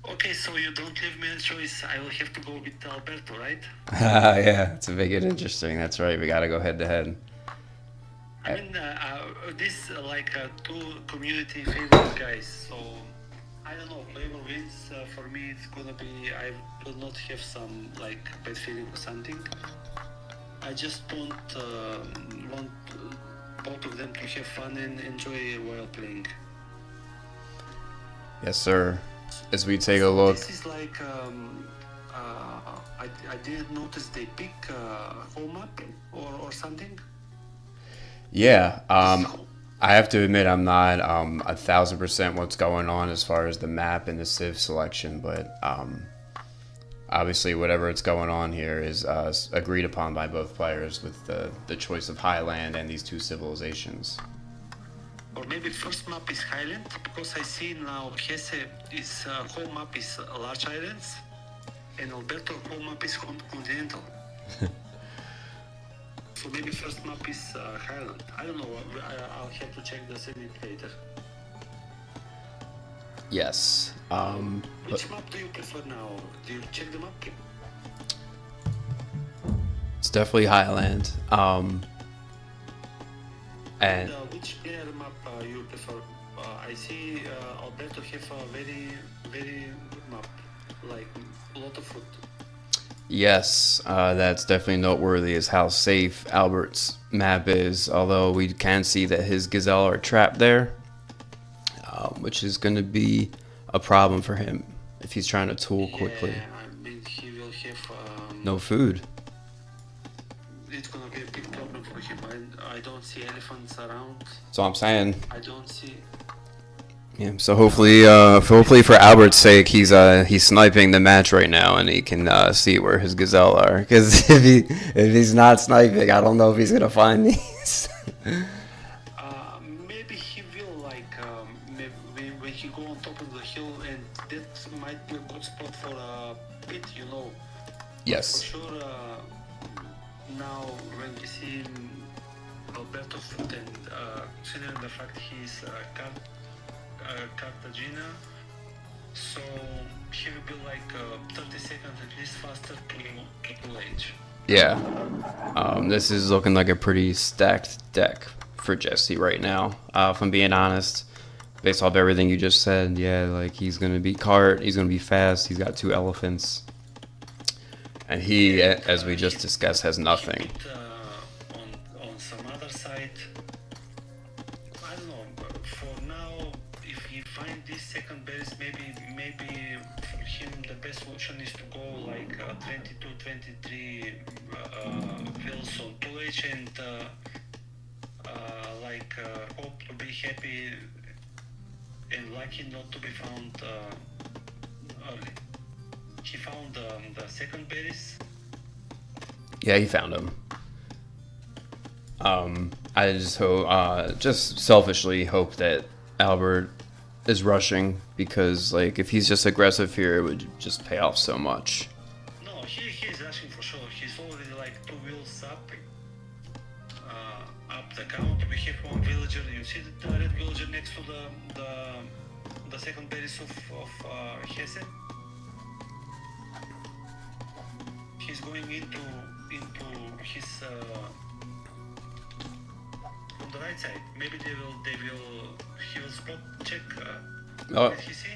Okay, so you don't leave me a choice. I will have to go with Alberto, right? Yeah, to make it interesting. That's right. We got to go head to head. I mean, this like two community favorite guys. So I don't know. Whoever wins, for me, it's gonna be. I will not have some like bad feeling or something. I just don't want both of them to have fun and enjoy while playing. Yes, sir. As we take a look. This is like I didn't notice they pick home up or something. Yeah. I have to admit I'm not 1,000% what's going on as far as the map and the civ selection, but obviously whatever it's going on here is agreed upon by both players with the choice of Highland and these two civilizations. Or maybe first map is Highland, because I see now Jesze is home map is large islands, and Alberto home map is continental. So maybe first map is Highland. I don't know. I'll have to check the Senate later. Yes. Which map do you prefer now? Do you check the map? It's definitely Highland. And which player map you prefer? I see Alberto have a very good map, like a lot of food. yes, that's definitely noteworthy is how safe Albert's map is, although we can see that his gazelle are trapped there, which is going to be a problem for him if he's trying to tool quickly. Yeah, I mean he will have No food. it's gonna be a big problem for him. I don't see elephants around. That's all I'm saying. I don't see. Yeah, so hopefully for Albert's sake, he's sniping the match right now, and he can see where his gazelle are. Because if he's not sniping, I don't know if he's gonna find these. Maybe he will like maybe when he go on top of the hill, and that might be a good spot for a pit, you know. Yes. For sure. Now when we see Alberto foot and considering the fact he's Cartagena, so he will be like 30 seconds at least faster to age. Yeah. This is looking like a pretty stacked deck for Jesze right now. If I'm being honest, based off everything you just said, yeah, like he's gonna be cart, he's gonna be fast, he's got two elephants, and he, as we just discussed, has nothing. On some other side, I don't know. For now, if he find this second base, maybe for him the best solution is to go like 22, 23 wheels on 2H and hope to be happy and lucky not to be found early. He found the second berries. Yeah, he found him. I just hope, just selfishly hope that Albert is rushing, because like if he's just aggressive here, it would just pay off so much. No, he is rushing for sure. He's already like 2 wheels up the count. We have one villager. You see the red villager next to the second berries of Jesze. He's going into his on the right side. Maybe he will spot check. Oh, Did he see?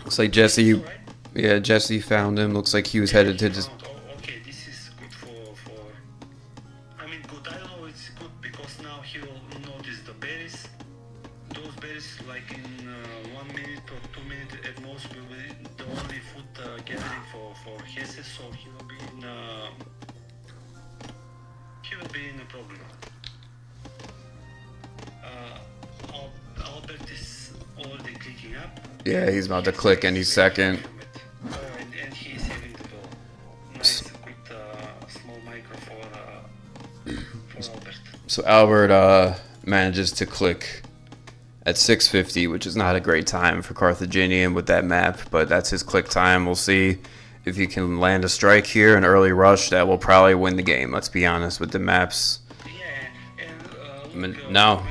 looks like Jesze. Right? Yeah, Jesze found him. Looks like he was headed to just. Okay, this is good for. I mean, good. I don't know. It's good because now he will notice the berries. Those berries, like in 1 minute or 2 minutes at most, will be the only food gathering for Jesze. So he will be in a problem. Albert is already clicking up. Yeah, he's about to click any second. And he is having the ball. Nice, good small micro for Albert. So Albert manages to click at 6:50, which is not a great time for Carthaginian with that map, but that's his click time. We'll see if he can land a strike here, an early rush that will probably win the game. Let's be honest with the maps. Yeah, and No. when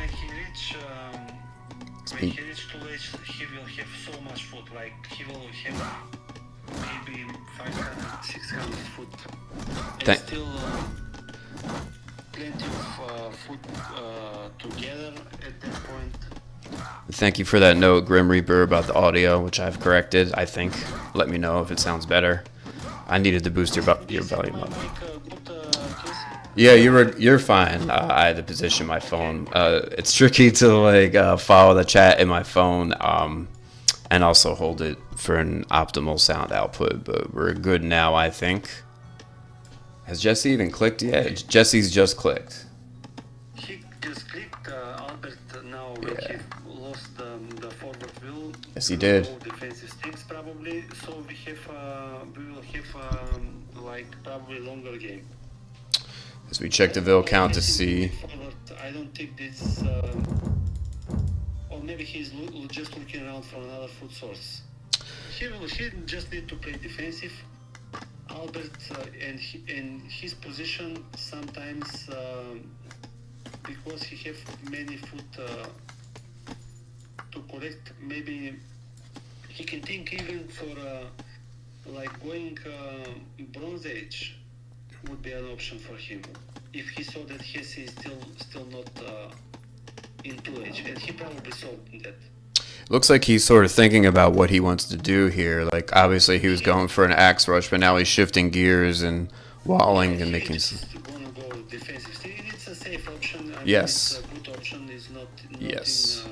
he reached 2H, he he will have so much food, like he will have maybe 500, 600 food, and still plenty of food together at that point. Thank you for that note, Grim Reaper, about the audio, which I've corrected, I think. Let me know if it sounds better. I needed to boost your volume up. Yeah, you're fine. I had to position my phone. It's tricky to like follow the chat in my phone, and also hold it for an optimal sound output. But we're good now, I think. Has Jesse even clicked yet? Jesse's just clicked. He just clicked. Albert now will have lost the forward wheel. Yes, he did. No defensive sticks probably. So we will have like probably longer game. As we check the Vil count to see. I don't think this, or maybe he's just looking around for another food source. He just need to play defensive. Albert and his position sometimes because he have many food to collect. Maybe he can think even for like going Bronze Age would be an option for him if he saw that Jesze is still not in 2H, and he probably saw that. Looks like he's sort of thinking about what he wants to do here. Like, obviously he was going for an axe rush, but now he's shifting gears and walling and making some... Gonna go defensive. It's a safe option. Yes. It's a good option. It's not yes.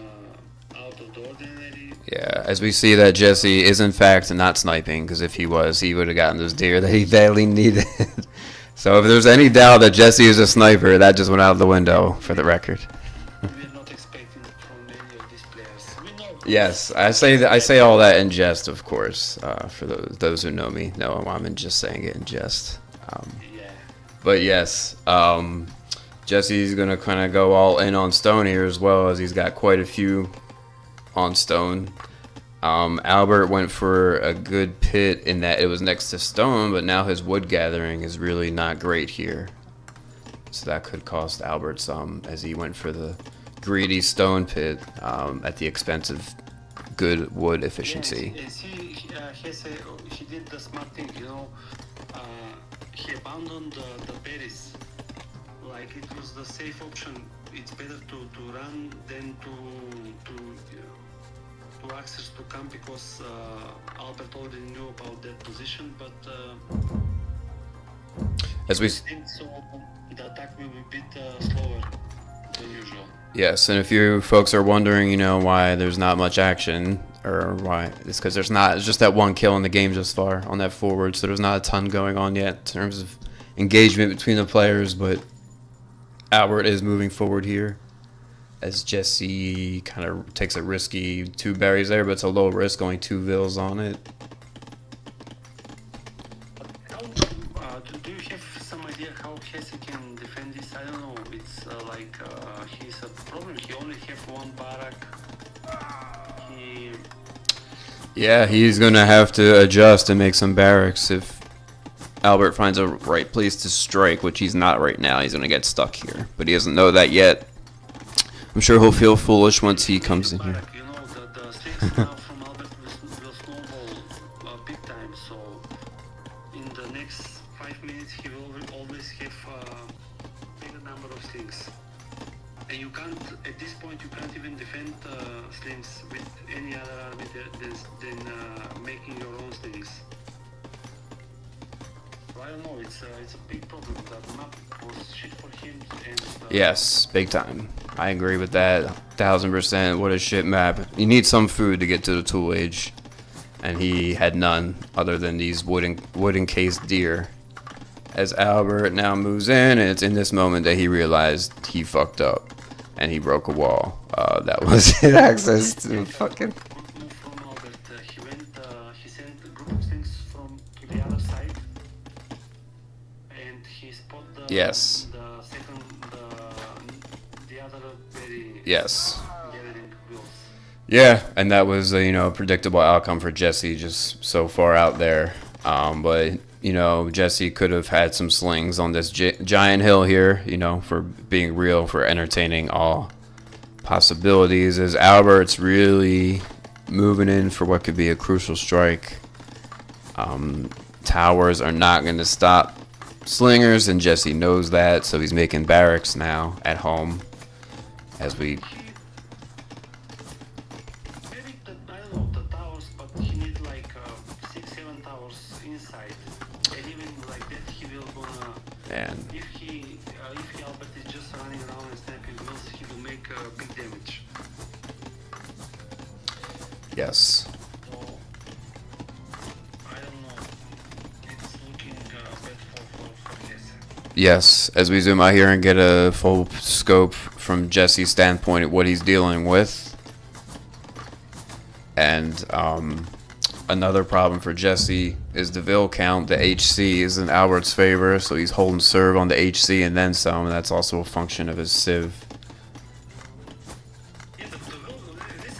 Out of the ordinary. Yeah, as we see that Jesse is in fact not sniping, because if he was, he would have gotten those deer that he badly needed. So if there's any doubt that Jesse is a sniper, that just went out of the window, for the record. We're not expecting it from any of these players. We know. Yes, I say all that in jest, of course. For those who know me, know I'm just saying it in jest. Yeah. But yes, Jesse's gonna kind of go all in on stone here as well, as he's got quite a few on stone. Albert went for a good pit in that it was next to stone, but now his wood gathering is really not great here. So that could cost Albert some, as he went for the greedy stone pit at the expense of good wood efficiency. Yes, he did the smart thing, you know. He abandoned the berries. Like, it was the safe option. It's better to run than to access to camp, because Albert already knew about that position, but as we think so the attack will be a bit slower than usual. Yes, and if you folks are wondering, you know, why there's not much action, or why, it's because it's just that one kill in the game just far on that forward, so there's not a ton going on yet in terms of engagement between the players, but Albert is moving forward here, as Jesse kind of takes a risky 2 berries there, but it's a low risk, going 2 Vils on it. Do you have some idea how Jesze can defend this? I don't know. It's like he's a problem. He only have 1 barrack. Yeah, he's going to have to adjust and make some barracks if Albert finds a right place to strike, which he's not right now. He's going to get stuck here, but he doesn't know that yet. I'm sure he'll feel foolish once he comes in here. You know, the things now from Albert will snowball big time, so in the next 5 minutes he will always have a bigger number of slings. And you can't, at this point, you can't even defend slings with any other army than making your own slings. So I don't know, it's a big problem. The map was shit for him. And, yes, big time. I agree with that, 1000%. What a shit map. You need some food to get to the tool age, and he had none other than these wood encased deer. As Albert now moves in, and it's in this moment that he realized he fucked up, and he broke a wall. That was his access to fucking... From Albert, he sent a group of things to the other side, and he spotted the yes. The other very yes. gathering wheels. Yeah, and that was a predictable outcome for Jesse, just so far out there. But Jesse could have had some slings on this giant hill here, for being real, for entertaining all possibilities. As Albert's really moving in for what could be a crucial strike. Towers are not going to stop slingers, and Jesse knows that, so he's making barracks now at home. As we maybe I don't know the towers, but he need like 6-7 towers inside, and even like that he will gonna. and If he Albert is just running around and sniping wheels, he will make big damage. yes, So I don't know. It's looking bad for Jesze. yes. As we zoom out here and get a full scope from Jesse's standpoint at what he's dealing with, and another problem for Jesse is the Vil count. The HC is in Albert's favor, so he's holding serve on the HC and then some, and that's also a function of his Civ. Yeah, the will count is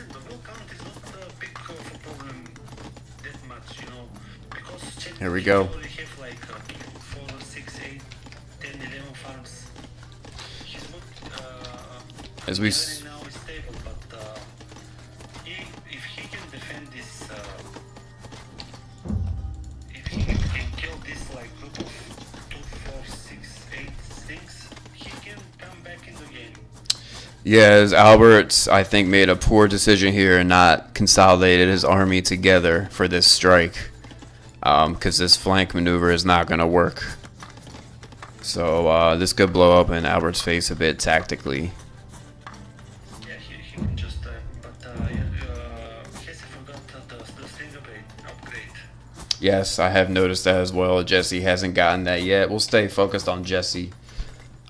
not a big problem that much, because Here we go. he already have like 4, 6, 8, 10, 11 farms. He's not As we very now is stable, but if he can defend this, if he can kill this like group of 2, 4, 6, 8 things, he can come back in the game. Yeah, as Albert, I think, made a poor decision here and not consolidated his army together for this strike, because this flank maneuver is not going to work. So this could blow up in Albert's face a bit tactically. Yeah, he can just, Jesze forgot the sting upgrade. Yes, I have noticed that as well. Jesse hasn't gotten that yet. We'll stay focused on Jesse,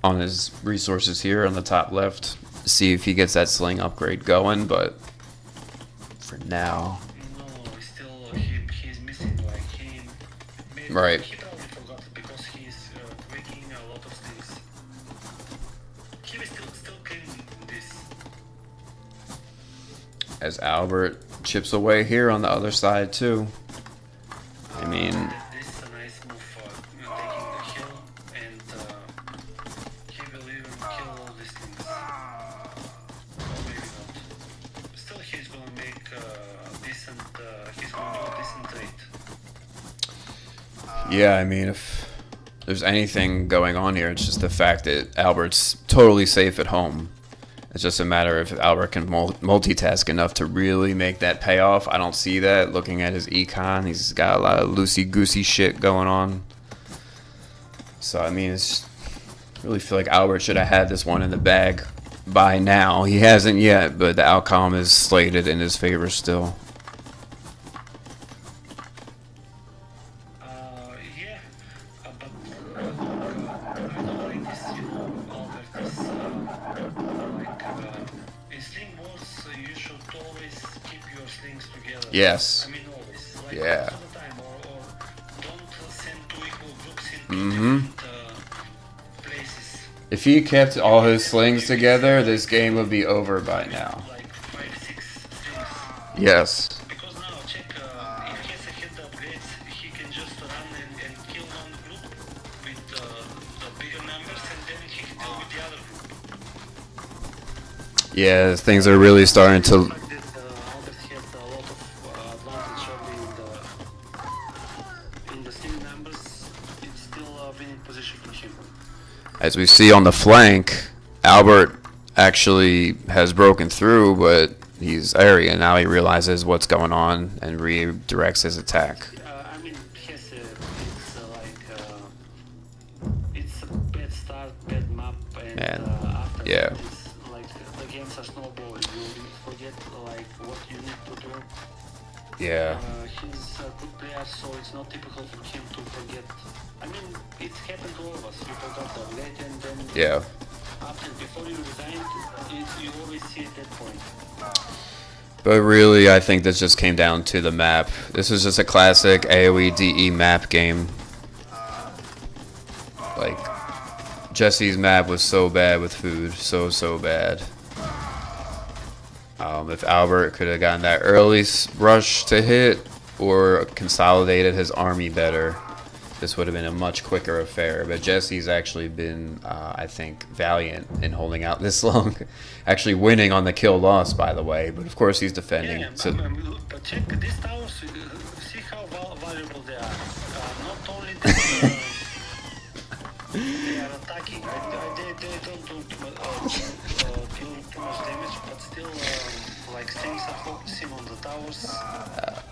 on his resources here on the top left. See if he gets that sling upgrade going, but for now, No, still he's missing, like Right. He probably forgot because he's making a lot of things. He was still cleaning this. as Albert chips away here on the other side too. I mean, This is a nice move, taking the hill, and he will even kill all these things. Or maybe not. Still, he's gonna make decent. He's gonna do a decent trade. yeah, I mean, if there's anything going on here, it's just the fact that Albert's totally safe at home. It's just a matter of if Albert can multitask enough to really make that payoff. I don't see that. Looking at his econ, he's got a lot of loosey-goosey shit going on. So, I mean, it's I really feel like Albert should have had this one in the bag by now. He hasn't yet, but the outcome is slated in his favor still. Yeah, but I don't like this, Albert is in sling wars, you should always keep your slings together. Yes. I mean, always. Like, Yeah. most of the time, or don't send two equal groups in different places. If he kept all his slings together, this game would be over by now. Like 5, 6 slings. Yes. Because now, check, if he has a hit upgrades, he can just run and kill one group with the bigger numbers, and then he can deal with the other group. Yeah, things are really starting to. The fact that Albert had a lot of advantage early in the same numbers, it's still a winning position for him. As we see on the flank, Albert actually has broken through, but he's airy, and now he realizes what's going on and redirects his attack. I mean, Jesze, it's a bad start, bad map, and after yeah. that, it's like the games are snowballing. You forget like what you need to do. Yeah. He's a good player, so it's not typical for him to forget. I mean, it happened to all of us. You forgot the late, and then Yeah. before you resigned, you always see at that point. But really, I think this just came down to the map. This is just a classic AoE DE map game. Like, Jesse's map was so bad with food. So bad. If Albert could have gotten that early rush to hit or consolidated his army better, this would have been a much quicker affair. But Jesse's actually been, I think, valiant in holding out this long. Actually winning on the kill loss, by the way. But of course he's defending. Yeah, So, but check these towers. See how valuable they are. Not only they are attacking. They don't do too much damage, but still, like things are focusing on the towers,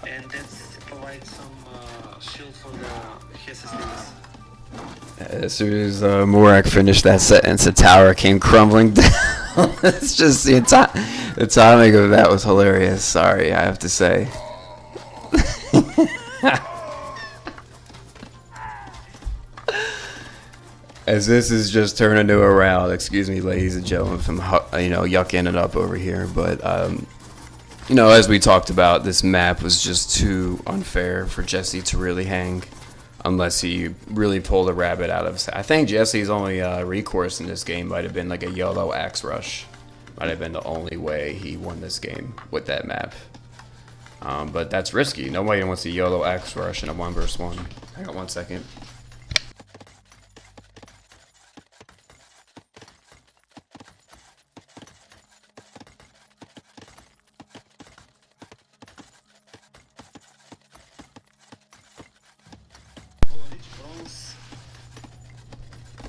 and that provides some shield for the Jese's things. as soon as Morak finished that sentence, the tower came crumbling down. It's just the timing of that was hilarious. Sorry, I have to say. As this is just turning to a round, excuse me, ladies and gentlemen, from yucking it up over here, but as we talked about, this map was just too unfair for Jesse to really hang, unless he really pulled a rabbit out of his. I think Jesse's only recourse in this game might have been like a yellow axe rush. Might have been the only way he won this game with that map. But that's risky. Nobody wants a yellow axe rush in a 1v1. Hang on 1 second.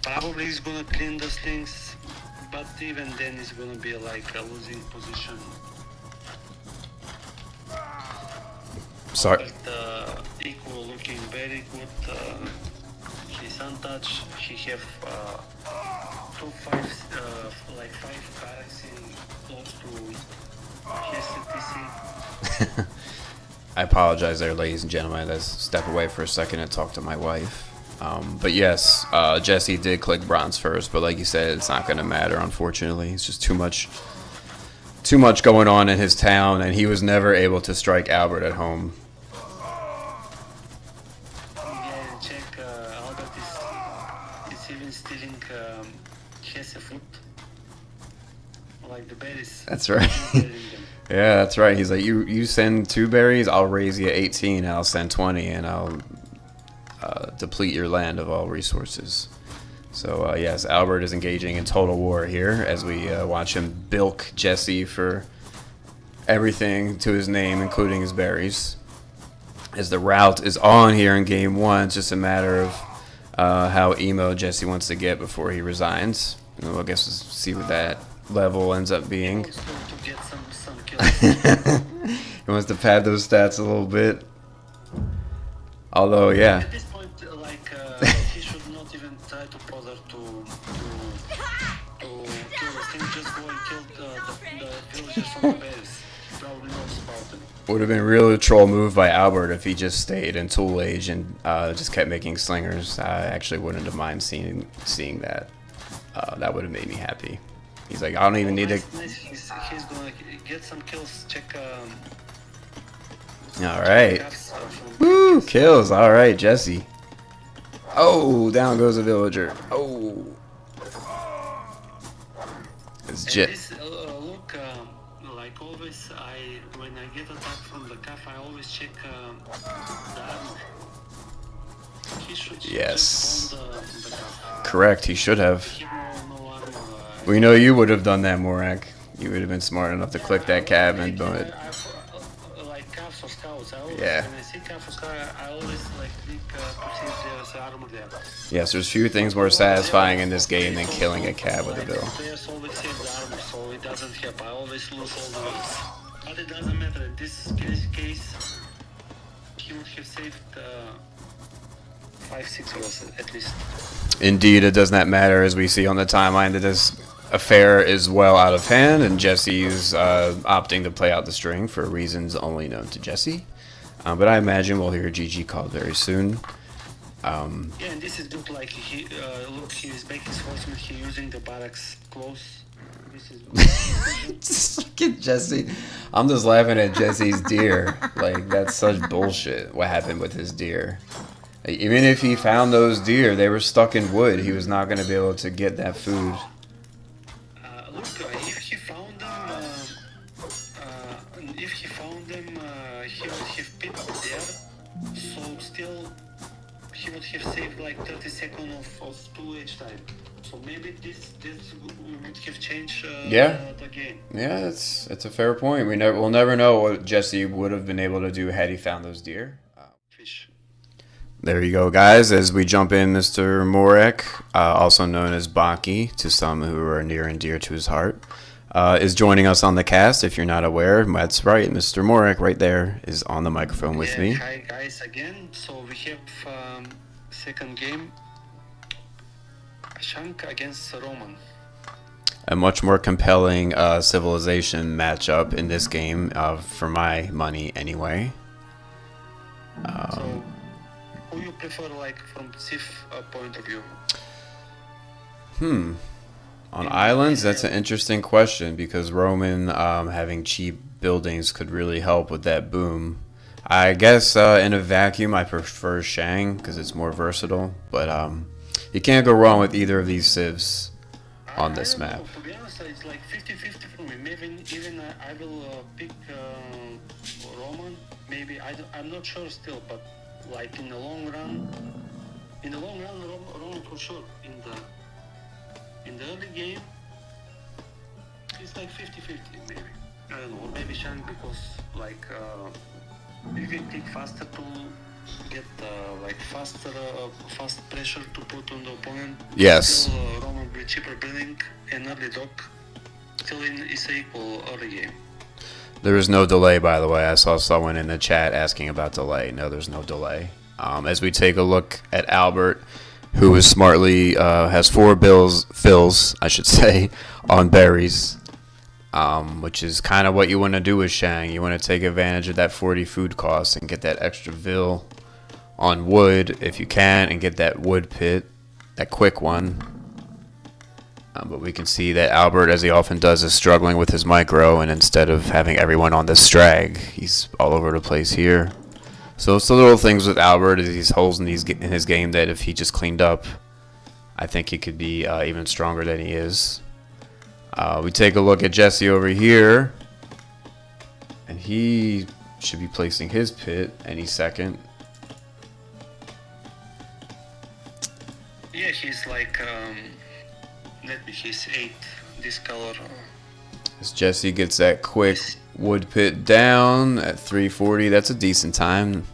Probably he's gonna clean those things, but even then it's gonna be like a losing position. Sorry. But equal looking very good. He's untouched. He have 5 barracks close to his CTC. I apologize there, ladies and gentlemen. Let's step away for a second and talk to my wife. But yes, Jesse did click bronze first, but like you said, it's not going to matter, unfortunately. It's just too much going on in his town, and he was never able to strike Albert at home. Yeah, check, Albert is even stealing Jesse food, like the berries. That's right. Yeah, that's right. He's like, you send 2 berries, I'll raise you 18, I'll send 20, and I'll deplete your land of all resources. So yes, Albert is engaging in total war here as we watch him bilk Jesse for everything to his name, including his berries. As the route is on here in game 1, it's just a matter of how emo Jesse wants to get before he resigns. And I guess we'll see what that level ends up being. He wants to pad those stats a little bit. Although, yeah. At this point, he should not even try to bother to kill the thing. Just go and kill the villagers from the base. Probably knows about them. Would have been a real troll move by Albert if he just stayed in Tool Age and just kept making slingers. I actually wouldn't have mind seeing that. That would have made me happy. He's like, I don't even need to. Nice. He's gonna get some kills. Check. All right. Woo! Kills. All right, Jesse. Oh, down goes a villager. Oh. It's Jesse. Look, like always, when I get attacked from the calf, I always check the armor. He should Yes. just own the calf. Correct. He should have. He no armor. We know you would have done that, Morak. You would have been smart enough to click that cabin, but. Like calves or scouts. Yeah. When I see calf or scout, I always like click to see if there's armor there. Yes, there's few things more satisfying in this game than killing a cab with a bill. Players always save the armor, so it doesn't help. I always lose all the ways. But it doesn't matter. In this case, he would have saved 5-6 rolls at least. Indeed, it does not matter, as we see on the timeline that this affair is well out of hand, and Jesse's opting to play out the string for reasons only known to Jesse. But I imagine we'll hear a GG called very soon. Yeah, and this is good. Like look, he's back his horseman. He's using the barracks close. This is Just look at Jesse. I'm just laughing at Jesse's deer. Like, that's such bullshit. What happened with his deer? Like, even if he found those deer, they were stuck in wood. He was not going to be able to get that food. Look, if he found them, he would have people there. So still, he would have saved like 30 seconds of 2H time. So maybe this would have changed the game. Yeah, it's a fair point. We'll never know what Jesse would have been able to do had he found those deer. Fish. There you go, guys. As we jump in, Mr. Morek, also known as Baki to some who are near and dear to his heart, is joining us on the cast. If you're not aware, that's right. Mr. Morek right there is on the microphone with me. Hi, guys, again. So we have second game, Shank against Roman. A much more compelling civilization matchup in this game, for my money anyway. So who you prefer, like, from Civ point of view? On islands, that's an interesting question because Roman having cheap buildings could really help with that boom. I guess in a vacuum, I prefer Shang because it's more versatile, but you can't go wrong with either of these civs on this map. Know. To be honest, it's like 50-50 for me. Maybe even I will pick Roman. Maybe I'm not sure still, but like in the long run, Roman for sure. In the early game, it's like 50-50 maybe. I don't know, maybe Shang because like you can click faster to get like fast pressure to put on the opponent. Yes. Still, Roman with cheaper building and early dock. Still is equal early game. There is no delay, by the way. I saw someone in the chat asking about delay. No, there's no delay. As we take a look at Albert, who is smartly has 4 fills, I should say, on berries, which is kind of what you want to do with Shang. You want to take advantage of that 40 food cost and get that extra vil on wood if you can, and get that wood pit, that quick one. But we can see that Albert, as he often does, is struggling with his micro, and instead of having everyone on the strag, he's all over the place here. So it's the little things with Albert, is these holes in his game that if he just cleaned up, I think he could be even stronger than he is. We take a look at Jesse over here, and he should be placing his pit any second. Yeah, he's like, he's 8, this color. As Jesse gets that quick wood pit down at 340, that's a decent time.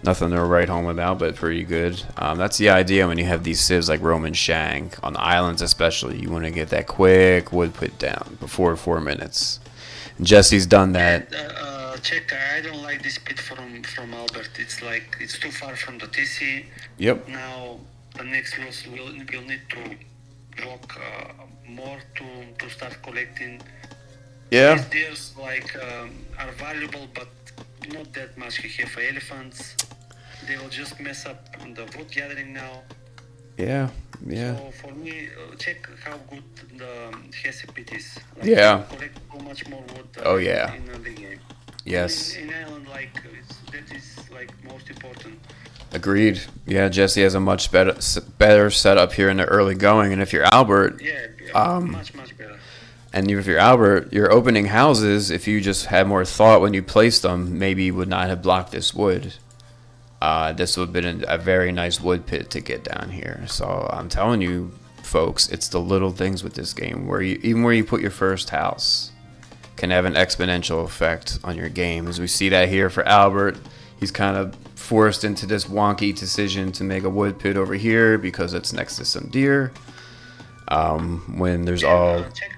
Nothing to write home about, but pretty good. That's the idea when you have these civs like Roman Shang. On the islands especially, you want to get that quick wood pit down before 4 minutes. And Jesse's done that. Check, I don't like this pit from Albert. It's like, it's too far from the TC. Yep. Now, the next loss we'll need to walk more to start collecting. Yeah. These deers like are valuable, but not that much. We have elephants. They will just mess up on the wood gathering now. Yeah. So for me, check how good the Jesze pit is. Like, yeah. Collect so much more wood. Oh yeah. In the game. Yes. In Ireland, like that is like most important. Agreed. Yeah, Jesse has a much better setup here in the early going, and if you're Albert, much better. And if you're Albert, your opening houses, if you just had more thought when you placed them, maybe you would not have blocked this wood. This would have been a very nice wood pit to get down here. So I'm telling you, folks, it's the little things with this game where you put your first house can have an exponential effect on your game. As we see that here for Albert, he's kind of forced into this wonky decision to make a wood pit over here because it's next to some deer. When there's check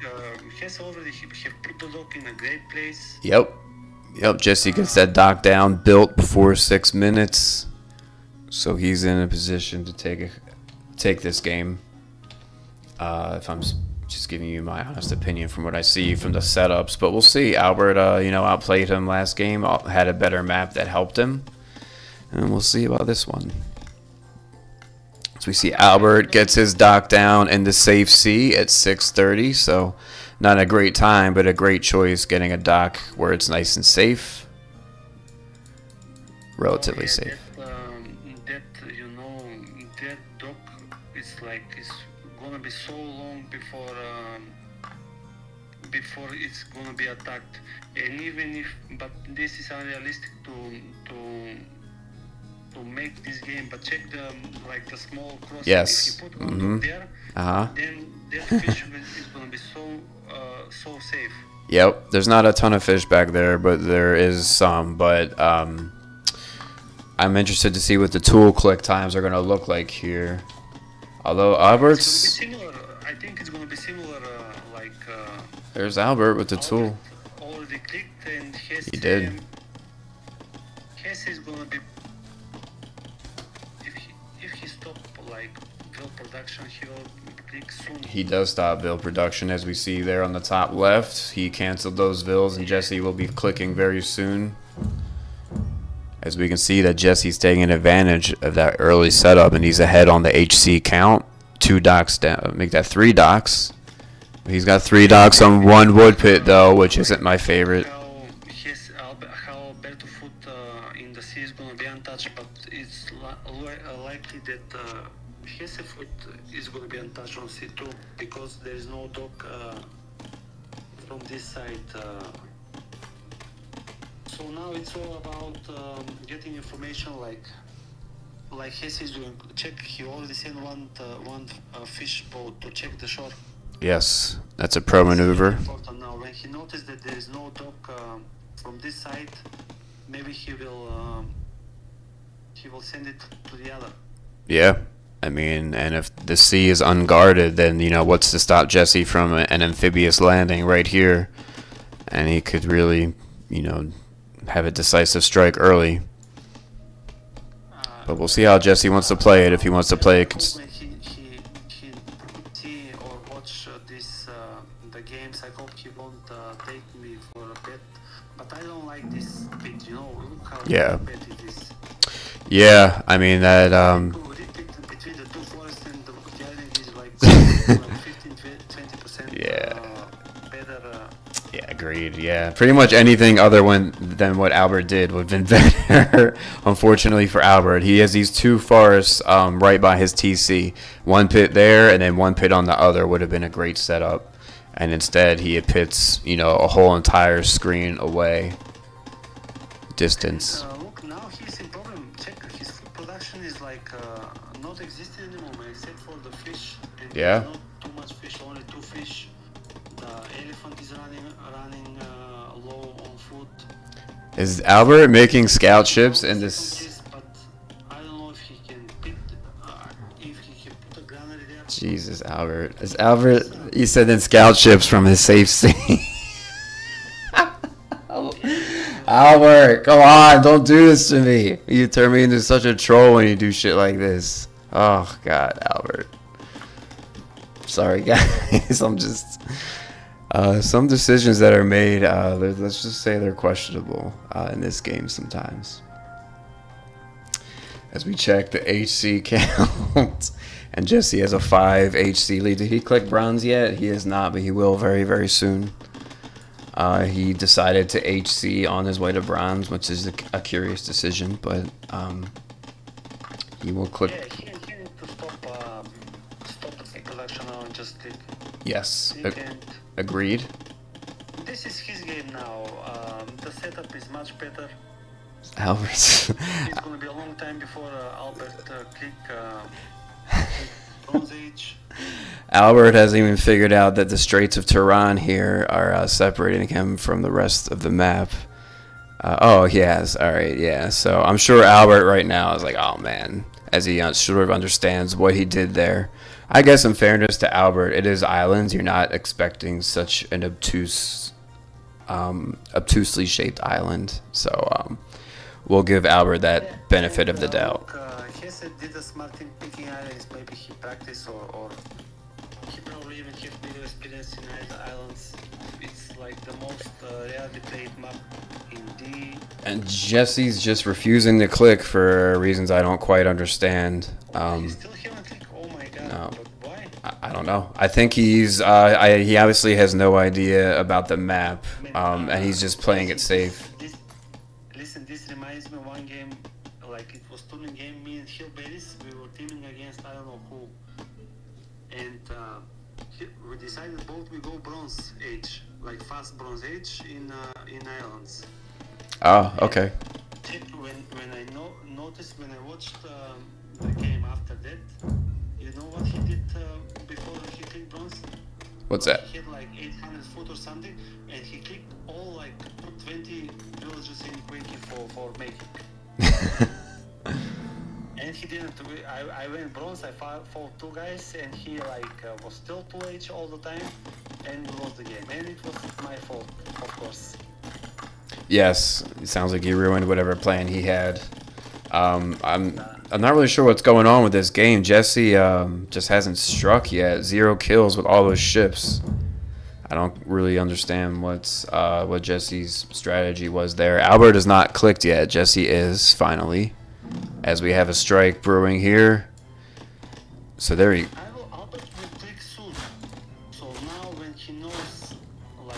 Jesze already have put the dock in a great place. Yep. Jesse gets that dock down, built before 6 minutes, so he's in a position to take this game. If I'm just giving you my honest opinion from what I see from the setups, but we'll see. Albert, outplayed him last game, had a better map that helped him, and we'll see about this one. So we see Albert gets his dock down in the safe sea at 6:30, so not a great time, but a great choice getting a dock where it's nice and safe. Relatively safe. That dock is gonna be so long before it's gonna be attacked. And even but this is unrealistic to to make this game, but check the like the small cross. Yes. If you put one there, Uh-huh. then that fish is gonna be so safe. Yep. There's not a ton of fish back there, but there is some. But I'm interested to see what the tool click times are gonna look like here. Although Albert's, It's gonna be similar. I think it's gonna be similar. there's Albert with the Albert tool. already clicked, and Jesze, He did. Jesze is gonna be if he stop like build production, he will click soon. He does stop Vil production, as we see there on the top left. He canceled those Vils, and Jesze will be clicking very soon. As we can see that Jesse's taking advantage of that early setup, and he's ahead on the HC count. 2 docks down, make that 3 docks. He's got 3 docks on 1 wood pit though, which isn't my favorite. How albertoha94 in the sea is gonna be untouched, but it's likely that Jesze is gonna be untouched on C2 because there is no dock from this side. So now it's all about getting information like Jesze is doing. Check, he already sent one fish boat to check the shore. Yes, that's a pro maneuver. Important now. When he noticed that there is no dock from this side, maybe he will send it to the other. Yeah, I mean, and if the sea is unguarded, then you know what's to stop Jesze from an amphibious landing right here, and he could really, you know, have a decisive strike early. But we'll see how Jesze wants to play it. If he wants to play it, When he see or watch the games, I hope he won't take me for a bet. But I don't like this bit, you know. Look how bad it is. Yeah, I mean that. Between the two forests and the island is like 15-20% better. Yeah, agreed. Yeah, pretty much anything other than what Albert did would have been better. Unfortunately for Albert, he has these 2 forests right by his TC. 1 pit there, and then 1 pit on the other would have been a great setup. And instead, he pits, you know, a whole entire screen away. Distance. Look, now he's in problem. Check, his food production is like not existing anymore, except for the fish. And Yeah. not too much fish, only 2 fish. The elephant is running low on food. Is Albert making scout ships in this? But I don't know if he can put a granary there. Jesus, Albert. Is Albert? He said in scout ships from his safe sea. Albert, come on, don't do this to me. You turn me into such a troll when you do shit like this. Oh God, Albert. Sorry, guys. I'm just some decisions that are made. Let's just say they're questionable in this game sometimes. As we check the HC count, and Jesze has a 5 HC lead. Did he click bronze yet? He has not, but he will very, very soon. He decided to HC on his way to bronze, which is a curious decision, but he will click. Yeah, he needs to stop the production now and just click. Yes, And agreed. this is his game now. The setup is much better. Albert's. It's going to be a long time before Albert click Bronze Age. Albert hasn't even figured out that the Straits of Tehran here are separating him from the rest of the map. Oh, yes. All right, yeah. So I'm sure Albert right now is like, oh, man, as he sort of understands what he did there. I guess in fairness to Albert, it is islands. You're not expecting such an obtusely shaped island. So we'll give Albert that benefit of the doubt. Jesze did a smart thing picking islands. Maybe he practiced or he probably even have bigger experience in islands. It's like the most rarely played map in D. And Jesse's just refusing to click for reasons I don't quite understand. You still haven't clicked? Oh my god. No. But why? I don't know. I think he's he obviously has no idea about the map, and he's just playing it safe. Listen, this reminds me of one game, like it was tuning game. Me and Hillberries, we were teaming against I don't know who, and we decided both we go Bronze Age, like fast Bronze Age in islands. Oh, okay. When I noticed when I watched What's that? He had like 800 foot or something, and he clicked all like 20 villages in Quake for making. And he didn't. I went bronze. I fought 2 guys, and he like was still 2H all the time, and we lost the game. And it was my fault, of course. Yes, it sounds like you ruined whatever plan he had. I'm not really sure what's going on with this game. Jesse just hasn't struck yet. 0 kills with all those ships. I don't really understand what Jesse's strategy was there. Albert is not clicked yet. Jesse is finally, as we have a strike brewing here. So there he. Albert will click soon. So now when he knows, like,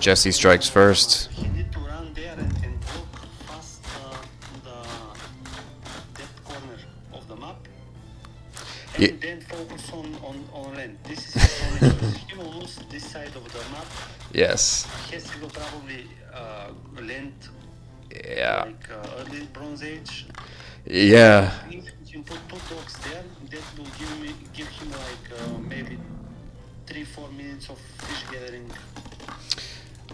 Jesse strikes first. he need to run there and block fast that corner of the map, and then focus on land. This is his only choice. He will lose this side of the map. Yes. Jesze will probably land Yeah. like early Bronze Age. Yeah. If you can put 2 dogs there, that will give him like maybe 3-4 minutes of fish gathering.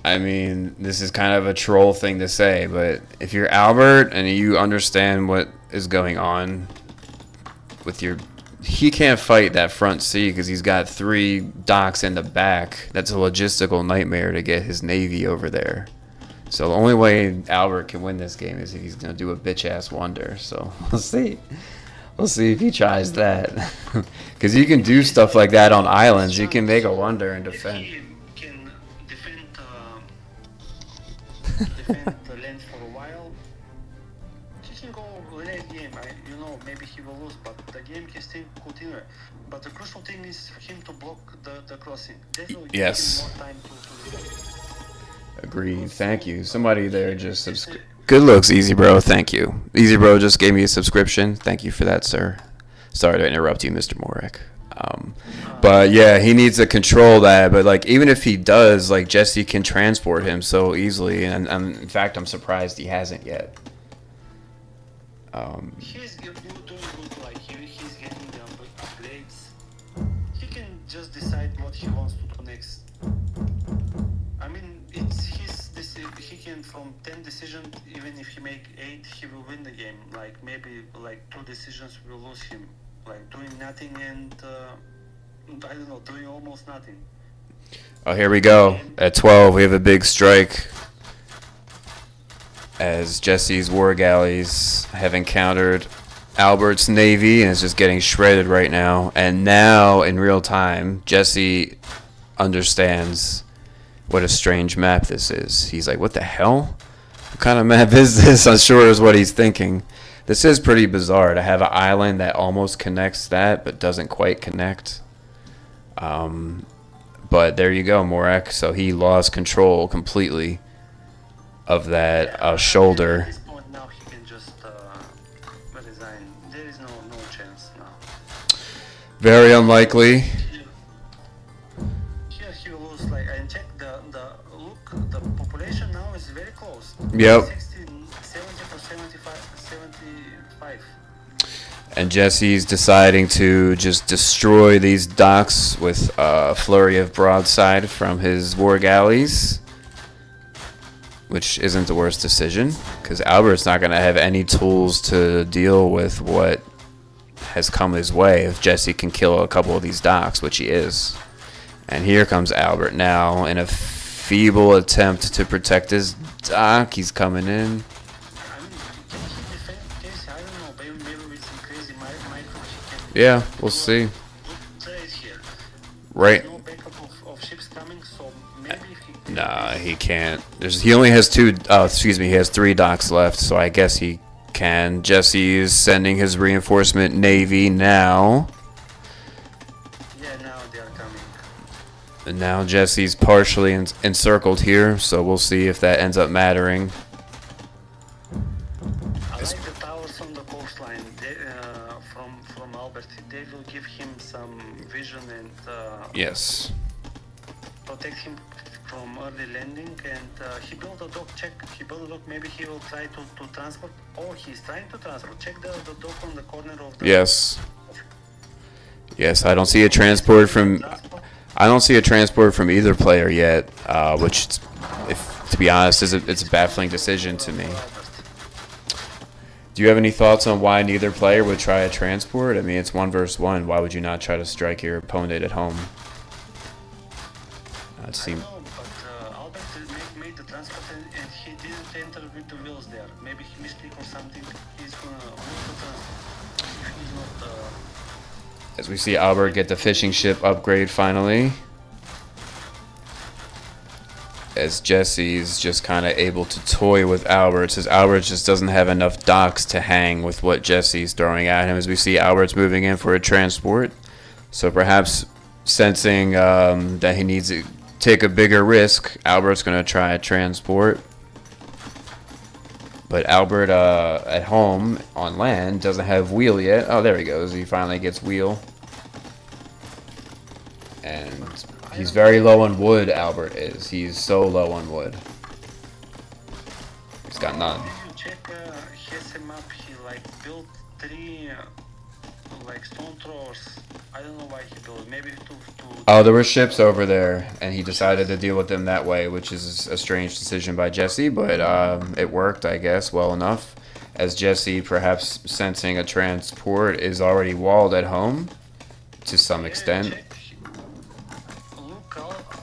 I mean, this is kind of a troll thing to say, but if you're Albert and you understand what is going on with your... He can't fight that front sea because he's got 3 docks in the back. That's a logistical nightmare to get his navy over there. So the only way Albert can win this game is if he's going to do a bitch-ass wonder. So we'll see. We'll see if he tries that. Because you can do stuff like that on islands. You can make a wonder and defend. If he can defend the land for a while, he can go late game. Maybe he will lose, but the game can still continue. But the crucial thing is for him to block the crossing. That will give Yes. him more time to defend. Agreed. Thank you. Somebody there just subscribe. Good looks, Easy Bro. Thank you. Easy Bro just gave me a subscription. Thank you for that, sir. Sorry to interrupt you, Mr. Morek. But yeah, he needs to control that. But like, even if he does, like Jesse can transport him so easily, and in fact, I'm surprised he hasn't yet. He's doing good. Like he's getting the upgrades. He can just decide what he wants to do next. I mean, it's his decision. He can from 10 decisions, even if he make 8, he will win the game. Like maybe like 2 decisions will lose him. Like doing nothing and I don't know, doing almost nothing. Oh, here we go. At 12, we have a big strike. As Jesse's war galleys have encountered Albert's navy and is just getting shredded right now. And now, in real time, Jesse understands what a strange map this is. He's like, what the hell? What kind of map is this? I'm sure is what he's thinking. This is pretty bizarre to have an island that almost connects that but doesn't quite connect. But there you go, Morek. So he lost control completely of that shoulder. At this point now he can just resign. There is no chance now. Very unlikely. Here he will lose. Like, and check the population now is very close. Yep. 60, 70 for 75. And Jesse's deciding to just destroy these docks with a flurry of broadside from his war galleys, which isn't the worst decision, because Albert's not going to have any tools to deal with what has come his way if Jesse can kill a couple of these docks, which he is. And here comes Albert now in a feeble attempt to protect his dock. He's coming in. I mean, can he defend Jesze? I don't know. Maybe with some crazy micro he can. Yeah, we'll see. Good trade here. Right. No backup of ships coming, so maybe if he. Nah, he can't. He only has he has 3 docks left, so I guess he can. Jesse is sending his reinforcement navy now. Yeah, now they are coming. And now Jesse's partially encircled here, so we'll see if that ends up mattering. I like the towers on the coastline. From Albert, they will give him some vision and Yes. protect him from early landing. And he built a dock. Check. He built a dock. Maybe he will try to transport. Oh, he's trying to transport. Check the dock on the corner of the. Yes. Yes, I don't see a transport from. I don't see a transport from either player yet, which, if to be honest, it's a baffling decision to me. Do you have any thoughts on why neither player would try a transport? I mean, it's 1v1. Why would you not try to strike your opponent at home? It seems. I know, but Albert made the transport and he didn't enter with the wheels there. Maybe he misclicked or something. He's gonna lose the transport if he's not. As we see Albert get the fishing ship upgrade finally. As Jesse's just kind of able to toy with Albert, as Albert just doesn't have enough docks to hang with what Jesse's throwing at him. As we see Albert's moving in for a transport, so perhaps sensing that he needs to take a bigger risk, Albert's going to try a transport. But Albert at home on land doesn't have wheel yet. Oh, there he goes. He finally gets wheel. And he's very low on wood, Albert is. He's so low on wood. He's got none. If you check Jesze map, he like built 3 like stone throwers. I don't know why he built. Maybe to. Oh, there were ships over there, and he decided to deal with them that way, which is a strange decision by Jesse, but it worked, I guess, well enough. As Jesse, perhaps sensing a transport, is already walled at home to some extent. Look,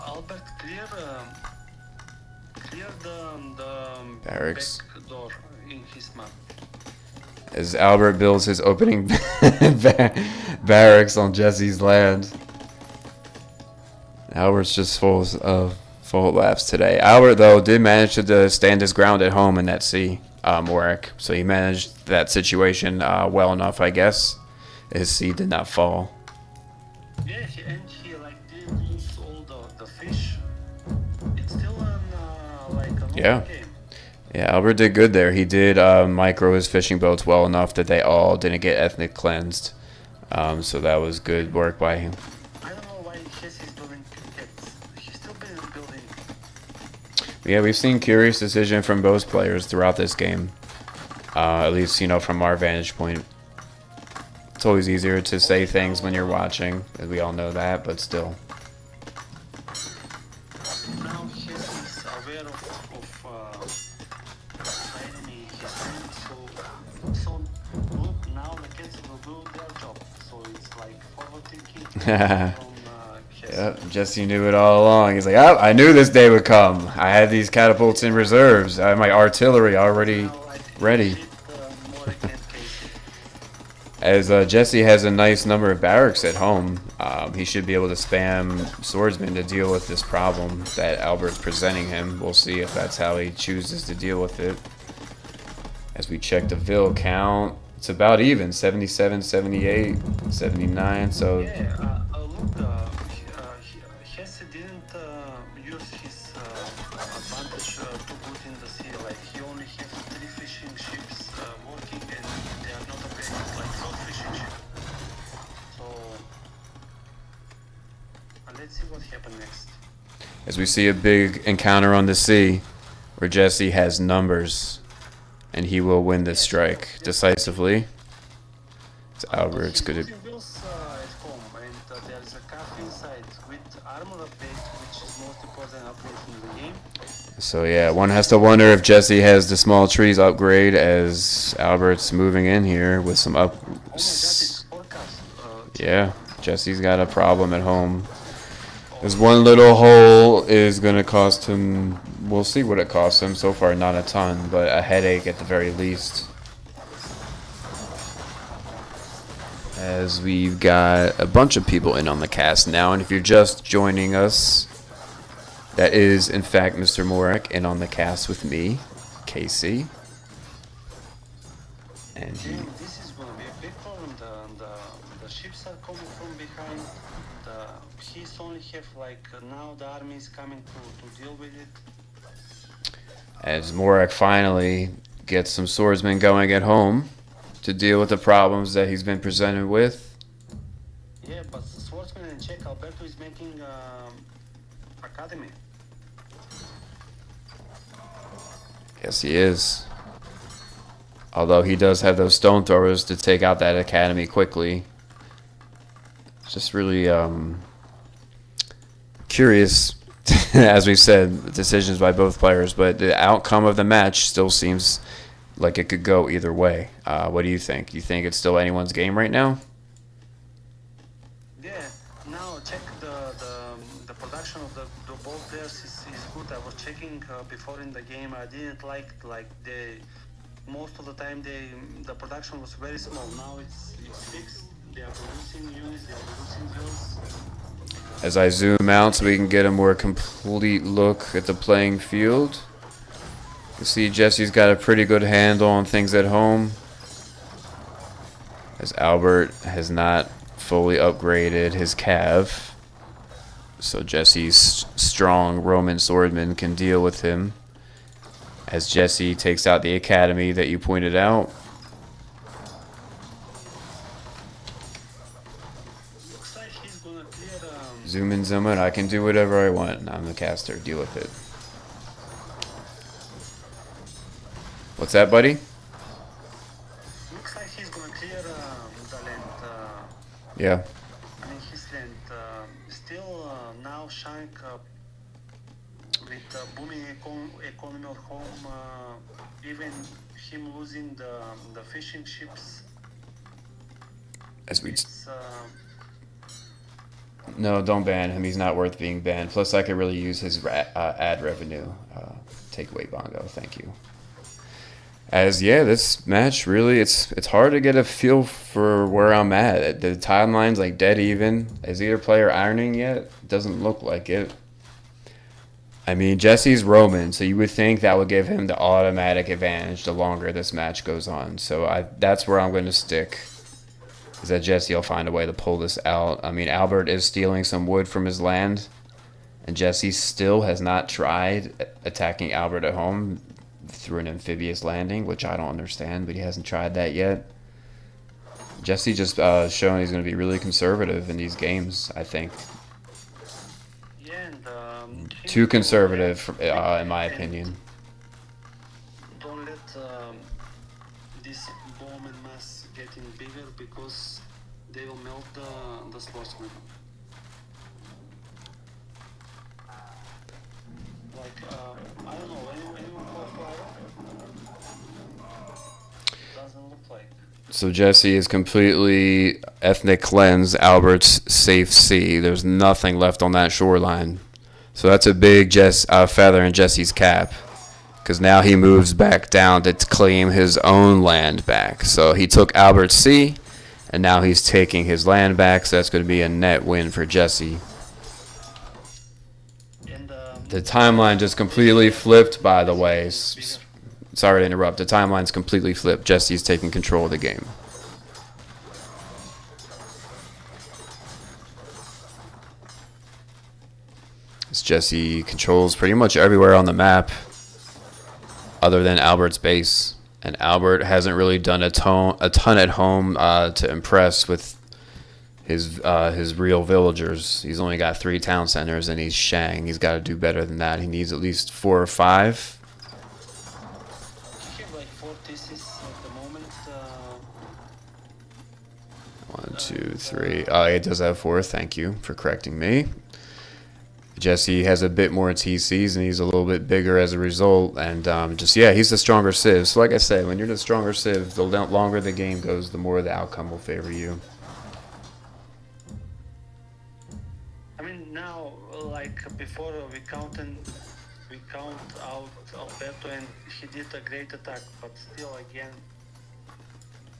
Albert, clear the Barracks. back door in his map. As Albert builds his opening barracks on Jesse's land. Albert's just full of laughs today. Albert, though, did manage to stand his ground at home in that sea, Morak. So he managed that situation well enough, I guess. His sea did not fall. Yeah, he like didn't lose all the fish. It's still like a Yeah. game. Yeah, Albert did good there. He did micro his fishing boats well enough that they all didn't get ethnic cleansed. So that was good work by him. I don't know why Jesze is building pits. He's still been building. Yeah, we've seen curious decision from both players throughout this game. At least, from our vantage point. It's always easier to say things when you're watching, as we all know that, but still. Now Jesze is aware of enemy his enemy, so look, now the kids will do their job. So it's like forward thinking from Jesze. Yep, Jesse knew it all along. He's like, oh, I knew this day would come. I had these catapults in reserves. I had my artillery already ready. As Jesse has a nice number of barracks at home, he should be able to spam swordsmen to deal with this problem that Albert's presenting him. We'll see if that's how he chooses to deal with it. As we check the Vil count, it's about even, 77, 78, 79, so... Yeah, look, Jesze didn't use his advantage too good in the sea. Like, he only has 3 fishing ships working and they are not upgraded like 4 fishing ships. So, let's see what happens next. As we see a big encounter on the sea, where Jesse has numbers, and he will win this strike decisively. It's Albert's good. At home, and there is a cafe inside with armor update, which is most important upgrade in the game. So yeah, one has to wonder if Jesse has the small trees upgrade as Albert's moving in here with some up. Oh my god, it's forecast. Yeah, Jesse's got a problem at home. This one little hole is going to cost him, we'll see what it costs him. So far, not a ton, but a headache at the very least. As we've got a bunch of people in on the cast now, and if you're just joining us, that is, in fact, Mr. Morak in on the cast with me, Casey. And he... Damn, this is going to be a big problem. The ships are coming from behind. He's only have like now the army is coming to deal with it. As Morak finally gets some swordsmen going at home to deal with the problems that he's been presented with. Yeah, but the swordsman in Czech, Alberto is making academy. Yes, he is. Although he does have those stone throwers to take out that academy quickly. Just really curious, as we said, decisions by both players, but the outcome of the match still seems like it could go either way. What do you think? You think it's still anyone's game right now? Yeah. Now check the production of the both players is good. I was checking before in the game. I didn't like the most of the time the production was very small. Now it's fixed. They are producing units. They are producing builds. As I zoom out so we can get a more complete look at the playing field. You see Jesse's got a pretty good handle on things at home, as Albert has not fully upgraded his cav. So Jesse's strong Roman swordman can deal with him. As Jesse takes out the academy that you pointed out. Looks like he's gonna clear. Zoom in, zoom out. I can do whatever I want. I'm the caster. Deal with it. What's that, buddy? Looks like he's gonna clear the land. Yeah. I mean his land. Still now Shank with booming economy at home. Even him losing the fishing ships. As we It's No, don't ban him. He's not worth being banned. Plus, I could really use his ad revenue. Take away Bongo. Thank you. As yeah, this match really it's hard to get a feel for where I'm at. The timeline's like dead even. Is either player ironing yet? Doesn't look like it. I mean, Jesse's Roman, so you would think that would give him the automatic advantage the longer this match goes on. So that's where I'm going to stick. Is that Jesse will find a way to pull this out. I mean, Albert is stealing some wood from his land, and Jesse still has not tried attacking Albert at home through an amphibious landing, which I don't understand, but he hasn't tried that yet. Jesse just showing he's going to be really conservative in these games, I think. yeah, and Too conservative, in my opinion. don't let this bomb and mass getting bigger because they will melt the sportsman. Like I don't know, anyone call fire? Doesn't look like. So Jesse is completely ethnic cleanse Albert's safe sea. There's nothing left on that shoreline. So that's a big feather in Jesse's cap. Because now he moves back down to claim his own land back. So he took Albert's sea, and now he's taking his land back. So that's going to be a net win for Jesse. And The timeline just completely flipped, by the way. Sorry to interrupt. The timeline's completely flipped. Jesse's taking control of the game. As Jesse controls pretty much everywhere on the map other than Albert's base. And Albert hasn't really done a ton at home to impress with his real villagers. He's only got 3 town centers, and he's Shang. He's got to do better than that. He needs at least 4 or 5. he have like 4 theses at the moment. 1, 2, 3. It does have 4. Thank you for correcting me. Jesse has a bit more TCs, and he's a little bit bigger as a result. And he's the stronger Civ. So like I said, when you're the stronger Civ, the longer the game goes, the more the outcome will favor you. I mean now, like before we count out Alberto, and he did a great attack, but still again,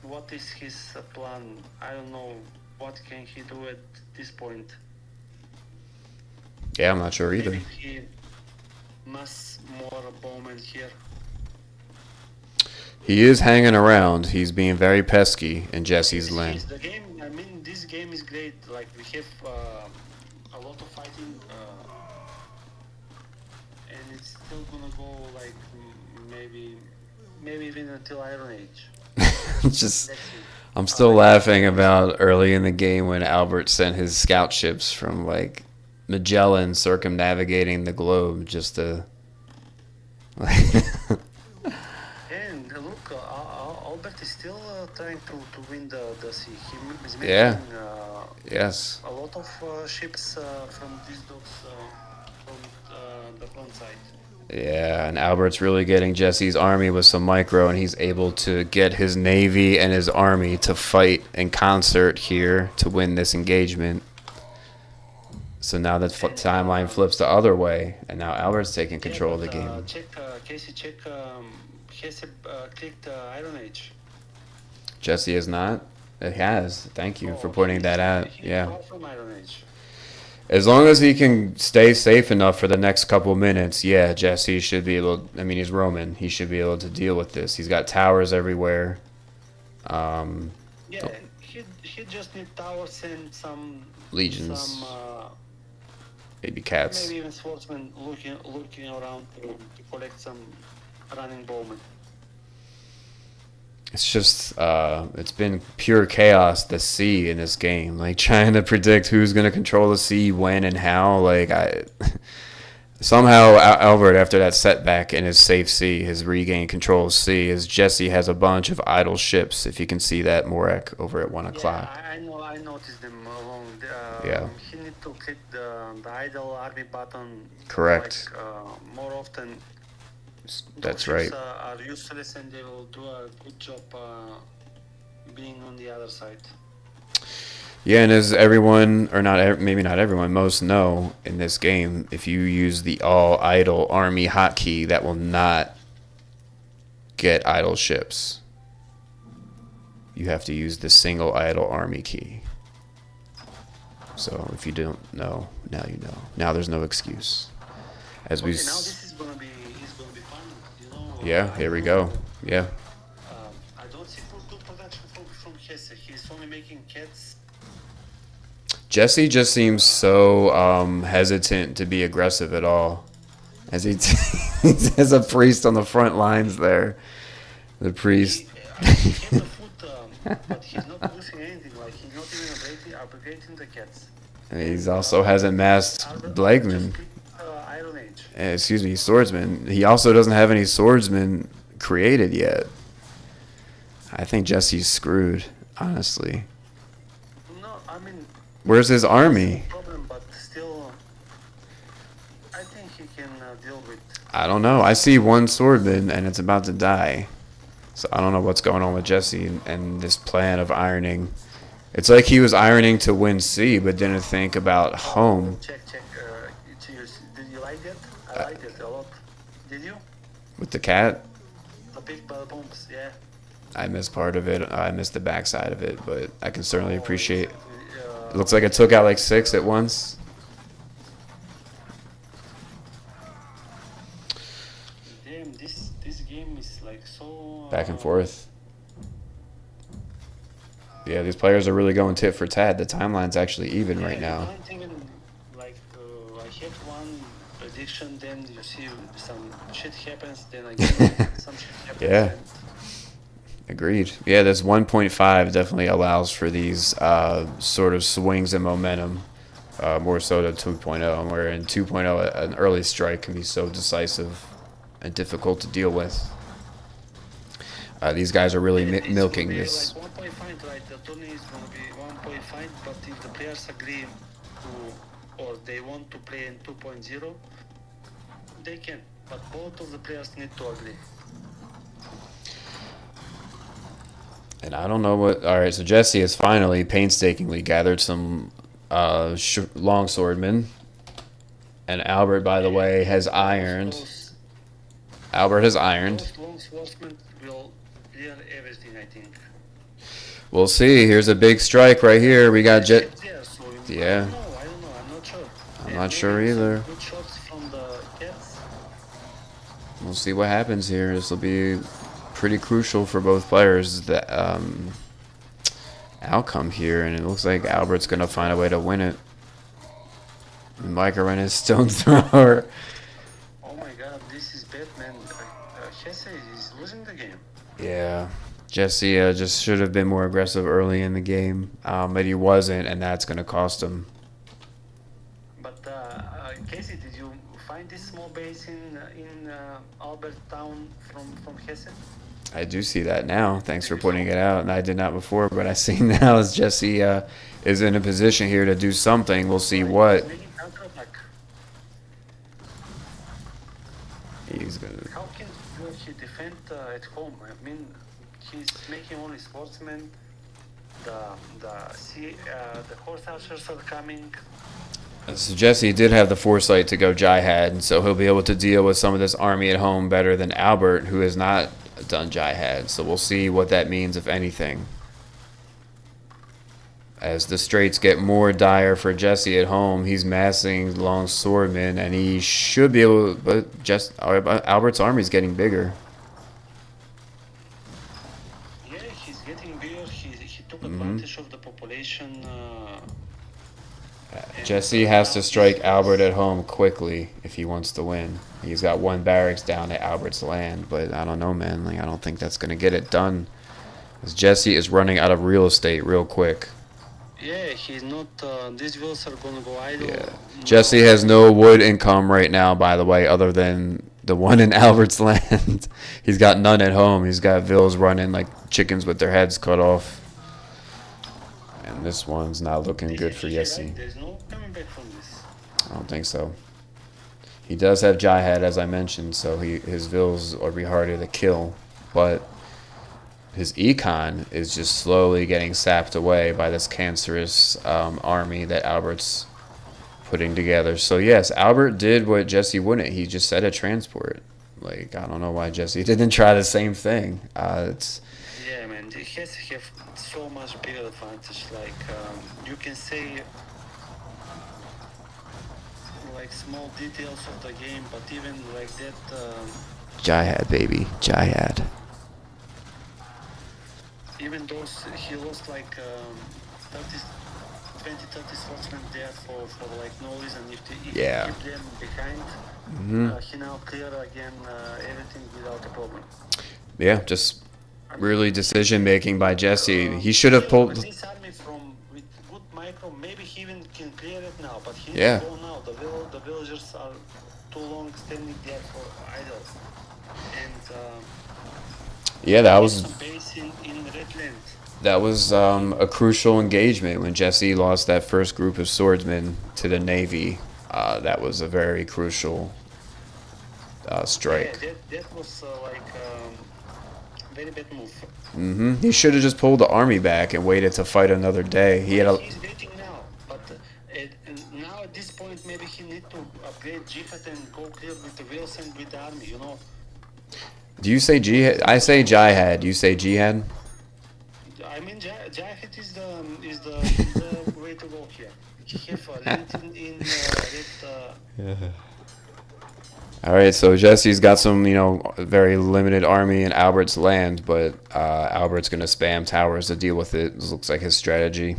what is his plan? I don't know. What can he do at this point? Yeah, I'm not sure either. Maybe he must more bowman here. He is hanging around. He's being very pesky in Jesse's lane. The game, I mean, this game is great. Like we have a lot of fighting, and it's still gonna go like maybe even until Iron Age. Just, I'm still laughing about early in the game when Albert sent his scout ships from like Magellan circumnavigating the globe just to. And look, Albert is still trying to win the sea. He's making Yeah. Yes. a lot of ships from these docks from the front side. Yeah, and Albert's really getting Jesse's army with some micro, and he's able to get his navy and his army to fight in concert here to win this engagement. So now the timeline flips the other way, and now Albert's taking control of the game. Casey, Jesse clicked Iron Age. Jesse is not. It has. Thank you for pointing that out. Yeah. From Iron Age. As long as he can stay safe enough for the next couple minutes, yeah, Jesse should be able. I mean, he's Roman. He should be able to deal with this. He's got towers everywhere. Yeah, he just need towers and some legions. Some maybe cats. Maybe even swordsmen looking around to collect some running bowmen. It's just, it's been pure chaos, the sea in this game. Like, trying to predict who's going to control the sea, when, and how. Like, somehow, Albert, after that setback in his safe sea, his regained control of sea, is Jesse has a bunch of idle ships, if you can see that, Morek, over at 1 o'clock. Yeah, I noticed them along yeah. He need to click the idle army button. Correct. Like, more often. That's right. Are useless, and they will do a good job being on the other side. Yeah, and as everyone, or not, maybe not everyone, most know in this game, if you use the all idle army hotkey, that will not get idle ships. You have to use the single idle army key. So if you don't know, now you know. Now there's no excuse. As now this is gonna be fun. You know. Yeah, here we go. Yeah. I don't see good production from Jesze. He's only making cats. Jesse just seems so hesitant to be aggressive at all. As he has a priest on the front lines there. The priest. He has the foot, but he's not losing anything. Like, he's not even upgrading the cats. And he also hasn't masked Blagman. Excuse me, swordsman. He also doesn't have any swordsmen created yet. I think Jesse's screwed, honestly. No, I mean... Where's his army? Problem, but still, I think he can deal with... I don't know. I see one swordman, and it's about to die. So I don't know what's going on with Jesse and this plan of ironing. It's like he was ironing to win C, but didn't think about home. Check. Did you like that? I liked it a lot. Did you? With the cat? The big bombs, yeah. I missed part of it. I missed the backside of it, but I can certainly appreciate. It looks like it took out like 6 at once. Damn, this game is like so... Back and forth. Yeah, these players are really going tit for tat. The timeline's actually even right now. I don't even, like, I hit one prediction, then you see some shit happens, then again some shit happens. Yeah. Agreed. Yeah, this 1.5 definitely allows for these sort of swings in momentum, more so than 2.0, where in 2.0 an early strike can be so decisive and difficult to deal with. These guys are really milking this. Like 1.5, right? The tourney is going to be 1.5, but if the players agree to, or they want to play in 2.0, they can. But both of the players need to agree. And I don't know what... Alright, so Jesse has finally, painstakingly gathered some longswordmen. And Albert, by the way, has ironed. Albert has ironed. Those longswordmen will clear everything, I think. We'll see. Here's a big strike right here. We got Jet... Yeah. I don't know. I'm not sure. I'm not sure either. Good shots from the cats. We'll see what happens here. This will be pretty crucial for both players, the outcome here, and it looks like Albert's going to find a way to win it. And Micro is stone thrower. Oh my god, this is bad, man. Jesze is losing the game. Yeah. Jesse just should have been more aggressive early in the game, but he wasn't, and that's going to cost him. But Casey, did you find find this small base in Albert Town from Jesze? I do see that now. Thanks for pointing it out. And I did not before, but I see now as Jesse is in a position here to do something. We'll see what. He's gonna. How can he defend at home? I mean, he's making only sportsmen. The horse archers are coming. So Jesse did have the foresight to go jihad, and so he'll be able to deal with some of this army at home better than Albert, who has not done jihad. So we'll see what that means, if anything. As the straits get more dire for Jesse at home, he's massing long swordmen, and he should be able to, but just Albert's army's getting bigger. Yeah, he's getting bigger. He took advantage of the population. Jesse has to strike Albert at home quickly if he wants to win. He's got one barracks down at Albert's land, but I don't know, man. Like, I don't think that's going to get it done. As Jesse is running out of real estate real quick. Yeah, he's not. These villas are going to go idle. Yeah. Jesse has no wood income right now, by the way, other than the one in Albert's land. He's got none at home. He's got villas running like chickens with their heads cut off. And this one's not looking good for Jesse. There's no coming back from this. I don't think so. He does have jihad, as I mentioned, so his villas will be harder to kill. But his econ is just slowly getting sapped away by this cancerous army that Albert's putting together. So yes, Albert did what Jesse wouldn't. He just set a transport. Like, I don't know why Jesse didn't try the same thing. Yeah, man, he has to have so much bigger advantage. Like, you can say like small details of the game, but even like that. Jihad, baby, jihad. Even those he lost like 20-30 swordsmen there for like no reason. If he keep them behind, he now clear again everything without a problem. Yeah, just really decision making by Jesse. He should have pulled. This army with good micro, maybe he even can clear it now, but he needs to go now. The villagers are too long standing there for idle. And yeah, that was. In that was a crucial engagement when Jesse lost that first group of swordsmen to the Navy. That was a very crucial strike. Yeah, that was like very bad move. He should have just pulled the army back and waited to fight another day. He had a. He's waiting now, but now at this point maybe he need to upgrade jihad and go clear with the wheels and with the army. You know. Do you say jihad? I say jihad. You say jihad? I mean, jihad is the way to go here. He have All right, so Jesse's got some, very limited army in Albert's land, but Albert's going to spam towers to deal with it. This looks like his strategy.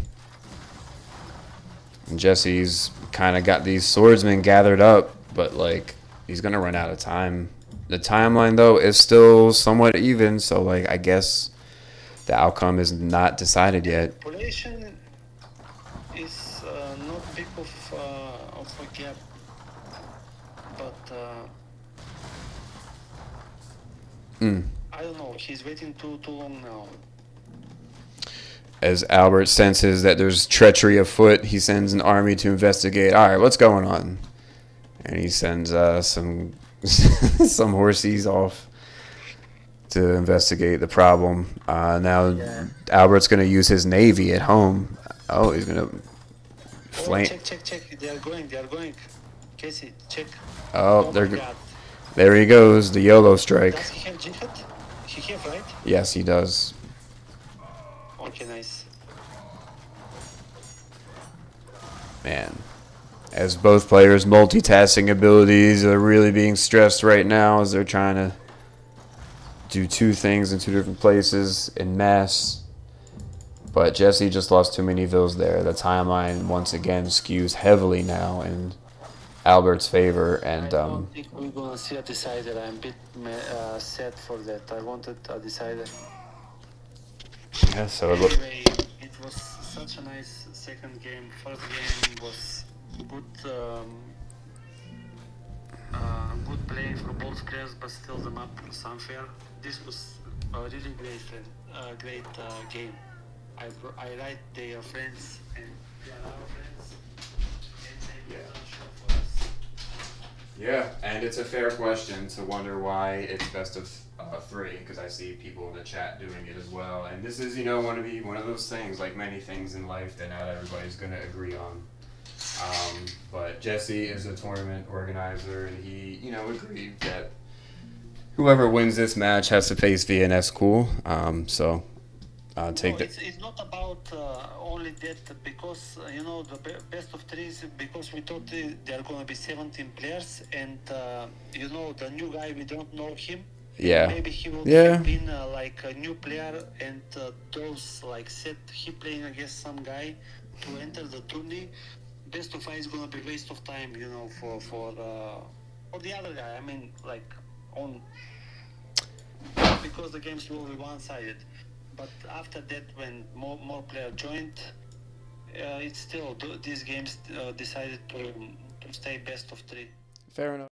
And Jesse's kind of got these swordsmen gathered up, but, he's going to run out of time. The timeline, though, is still somewhat even, so, I guess the outcome is not decided yet. Population is not big of a gap, but I don't know. He's waiting too long now. As Albert senses that there's treachery afoot, he sends an army to investigate. All right, what's going on? And he sends some some horsies off to investigate the problem. Albert's going to use his navy at home. Oh, he's going to flame. Check. They are going. Casey, check. Oh, there he goes. The YOLO strike. Does he have jihad? He have, right? Yes, he does. Okay, nice. Man. As both players' multitasking abilities are really being stressed right now as they're trying to do two things in two different places in mass. But Jesse just lost too many vills there. The timeline once again skews heavily now in Albert's favor. And I don't think we're going to see a decider. I'm a bit sad for that. I wanted a decider. Yeah, so anyway, it was such a nice second game. First game was good good play for both players, but still the map was unfair. This was a really great game. I like their friends and they are our friends, and they Yeah. put on show for us. Yeah, and it's a fair question to wonder why it's best of three, because I see people in the chat doing it as well. And this is, want to be one of those things, like many things in life, that not everybody's going to agree on. But Jesse is a tournament organizer, and he, agreed that whoever wins this match has to face VNS Cool. So take No, the. it's not about only that because best of threes because we thought there are gonna be 17 players and the new guy we don't know him. Yeah. Maybe he will Yeah. have been like a new player and those like set he playing against some guy to enter the tourney. Best of five is gonna be waste of time, for the other guy. I mean, like on because the games will be one-sided. But after that, when more players joined, it's still these games decided to stay best of three. Fair enough.